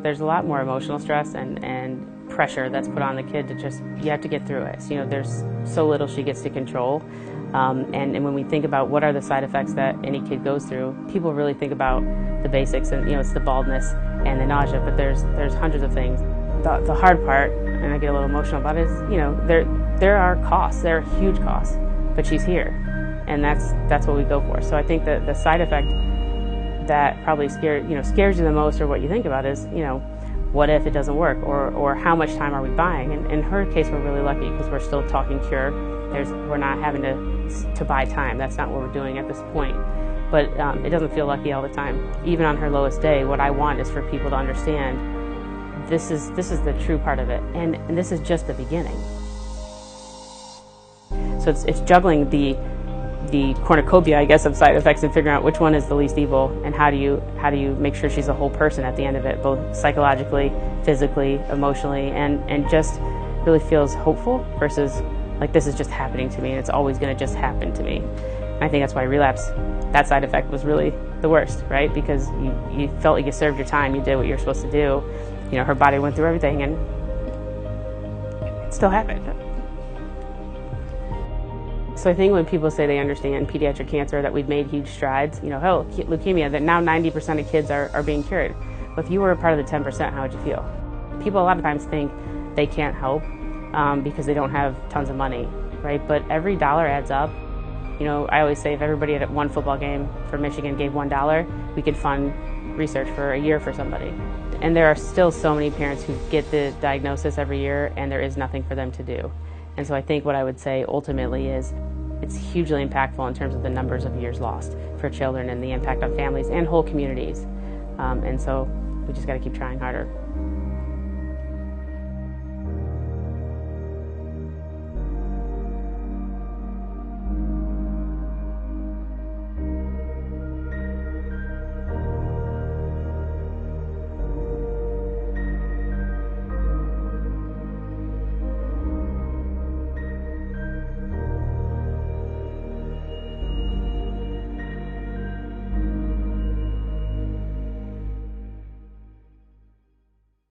there's a lot more emotional stress and pressure that's put on the kid to just, you have to get through it. So, you know, there's so little she gets to control. And when we think about what are the side effects that any kid goes through, people really think about the basics, and, you know, it's the baldness and the nausea, but there's hundreds of things. The hard part, and I get a little emotional about it, is, you know, there are costs, there are huge costs, but she's here, and that's what we go for. So I think that the side effect that probably scares you the most, or what you think about, is, you know, what if it doesn't work, or how much time are we buying? And in her case, we're really lucky because we're still talking cure. We're not having to buy time. That's not what we're doing at this point. But it doesn't feel lucky all the time. Even on her lowest day, what I want is for people to understand this is the true part of it, and this is just the beginning. So it's juggling the cornucopia, I guess, of side effects, and figuring out which one is the least evil, and how do you make sure she's a whole person at the end of it, both psychologically, physically, emotionally, and just really feels hopeful versus like this is just happening to me and it's always going to just happen to me. And I think that's why relapse, that side effect was really the worst, right? Because you felt like you served your time, you did what you're supposed to do. You know, her body went through everything and it still happened. So I think when people say they understand pediatric cancer, that we've made huge strides, you know, hell, leukemia, that now 90% of kids are being cured. Well, if you were a part of the 10%, how would you feel? People a lot of times think they can't help because they don't have tons of money, right? But every dollar adds up. You know, I always say if everybody at one football game for Michigan gave $1, we could fund research for a year for somebody. And there are still so many parents who get the diagnosis every year and there is nothing for them to do. And so I think what I would say ultimately is it's hugely impactful in terms of the numbers of years lost for children and the impact on families and whole communities. And so we just got to keep trying harder.